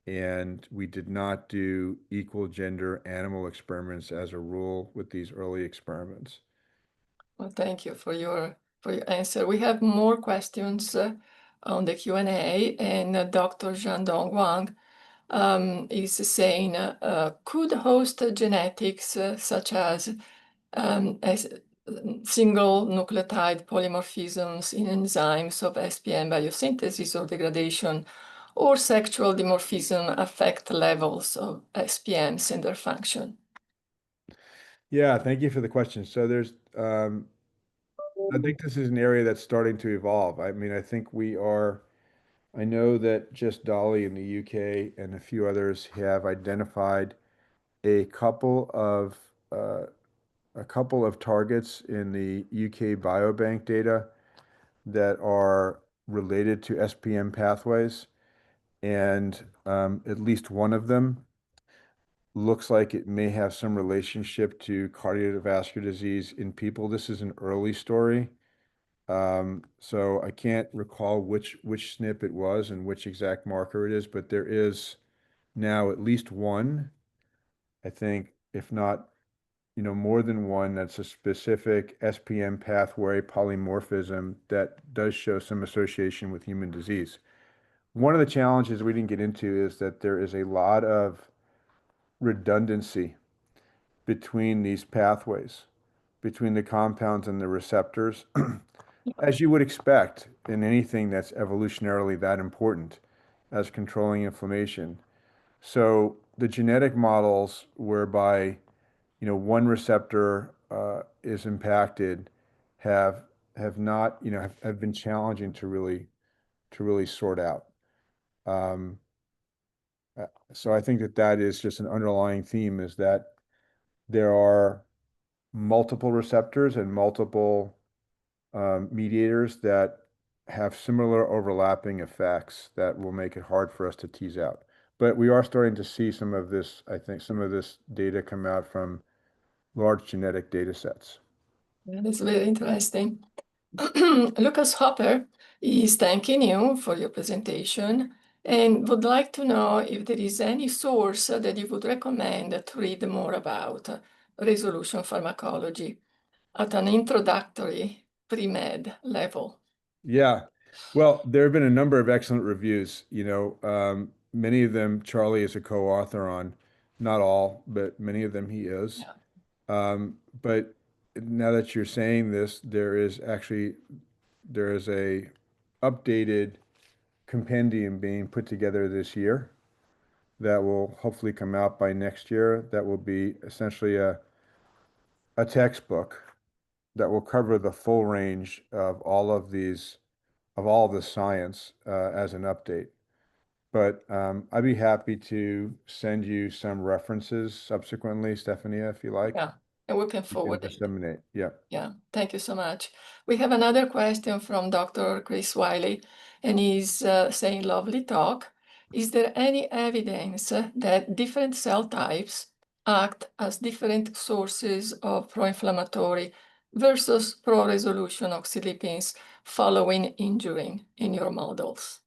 And we did not do equal gender animal experiments as a rule with these early experiments. Well, thank you for your answer. We have more questions on the Q&A, and Dr. Jiandong Wang is saying, could host genetics such as single nucleotide polymorphisms in enzymes of SPM biosynthesis or degradation or sexual dimorphism affect levels of SPMs and their function? Yeah, thank you for the question. So I think this is an area that's starting to evolve. I mean, I know that just Dolly in the UK and a few others have identified a couple of uh, a couple of targets in the UK Biobank data that are related to SPM pathways, and at least one of them looks like it may have some relationship to cardiovascular disease in people. This is an early story, so I can't recall which SNP it was and which exact marker it is, but there is now at least one, I think, if not, more than one, that's a specific SPM pathway polymorphism that does show some association with human disease. One of the challenges we didn't get into is that there is a lot of redundancy between these pathways, between the compounds and the receptors, as you would expect in anything that's evolutionarily that important as controlling inflammation. So the genetic models whereby, one receptor is impacted have not, have been challenging to really sort out. Um, so I think that is just an underlying theme, is that there are multiple receptors and multiple mediators that have similar overlapping effects that will make it hard for us to tease out. But we are starting to see some of this, I think, some of this data come out from large genetic data sets. That is very interesting. Lucas Hopper is thanking you for your presentation and would like to know if there is any source that you would recommend to read more about resolution pharmacology at an introductory pre-med level. Yeah. Well, there have been a number of excellent reviews, many of them Charlie is a co-author on, not all, but many of them he is. Yeah. But now that you're saying this, there is a updated compendium being put together this year that will hopefully come out by next year. That will be essentially a textbook that will cover the full range of all of the science as an update. But I'd be happy to send you some references subsequently, Stephania, if you like. Yeah, and we can You can forward it. disseminate. Yeah. Yeah, thank you so much. We have another question from Dr. Chris Wiley, and he's saying, lovely talk. Is there any evidence that different cell types act as different sources of pro-inflammatory versus pro-resolution oxylipins following injury in your models?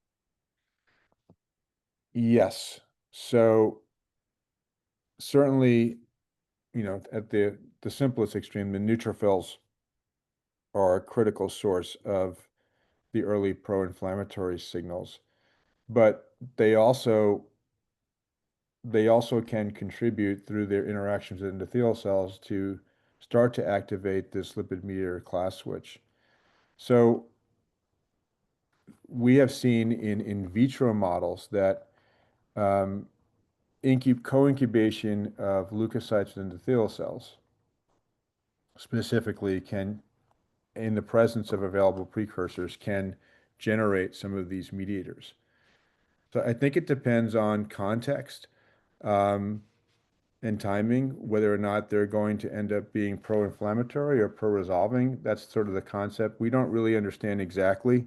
Yes. So certainly, at the simplest extreme, the neutrophils are a critical source of the early pro-inflammatory signals, but they also can contribute through their interactions with endothelial cells to start to activate this lipid mediator class switch. So we have seen in vitro models that co-incubation of leukocytes with endothelial cells specifically can, in the presence of available precursors, can generate some of these mediators. So I think it depends on context and timing, whether or not they're going to end up being pro-inflammatory or pro-resolving. That's sort of the concept. We don't really understand exactly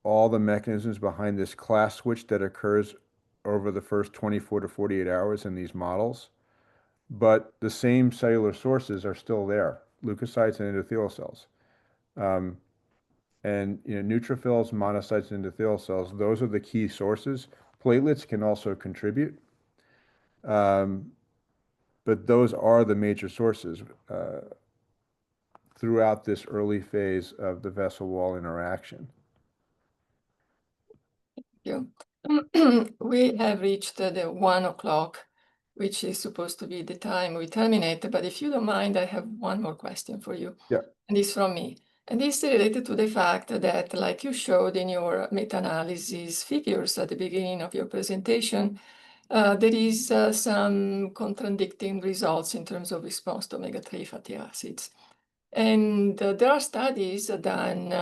all the mechanisms behind this class switch that occurs over the first 24 to 48 hours in these models. But the same cellular sources are still there, leukocytes and endothelial cells. And neutrophils, monocytes, and endothelial cells, those are the key sources. Platelets can also contribute, but those are the major sources throughout this early phase of the vessel wall interaction. You. We have reached the 1 o'clock, which is supposed to be the time we terminate. But if you don't mind, I have one more question for you. Yeah. And it's from me. And it's related to the fact that, like you showed in your meta-analysis figures at the beginning of your presentation, there is some contradicting results in terms of response to omega-3 fatty acids. And there are studies done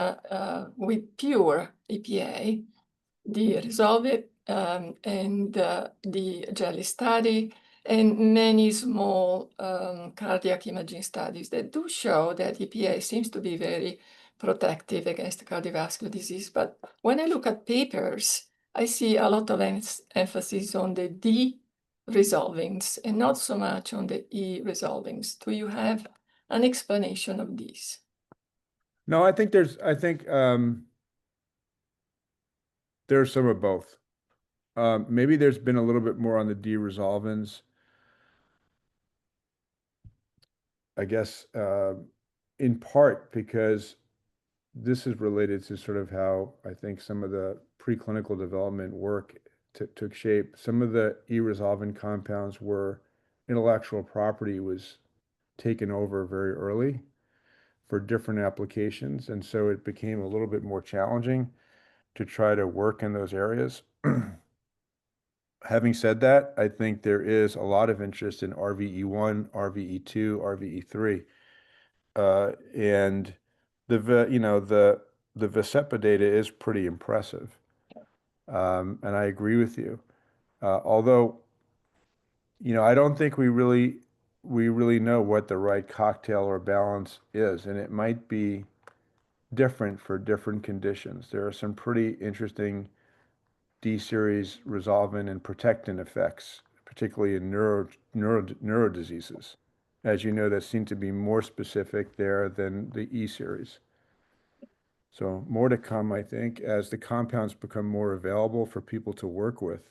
with pure EPA, the Resolve and the Jelly study, and many small cardiac imaging studies that do show that EPA seems to be very protective against cardiovascular disease. But when I look at papers, I see a lot of emphasis on the D resolvings and not so much on the E resolvings. Do you have an explanation of this? No, I think there's some of both. Maybe there's been a little bit more on the D-resolvins, I guess, in part because this is related to sort of how I think some of the preclinical development work took shape. Some of the E-resolvin compounds were intellectual property was taken over very early for different applications, and so it became a little bit more challenging to try to work in those areas. Having said that, I think there is a lot of interest in RVE1, RVE2, RVE3, and the Vascepa data is pretty impressive, and I agree with you. Although, I don't think we really know what the right cocktail or balance is, and it might be different for different conditions. There are some pretty interesting D-series resolvin and protectin effects, particularly in neuro diseases, as you know, that seem to be more specific there than the E-series. So more to come, I think, as the compounds become more available for people to work with.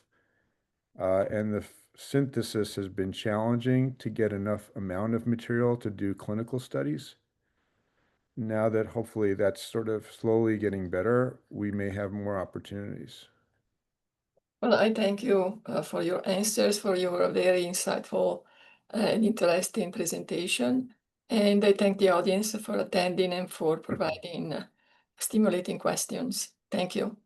And the synthesis has been challenging to get enough amount of material to do clinical studies. Now that hopefully that's sort of slowly getting better, we may have more opportunities. Well, I thank you for your answers, for your very insightful and interesting presentation. And I thank the audience for attending and for providing stimulating questions. Thank you.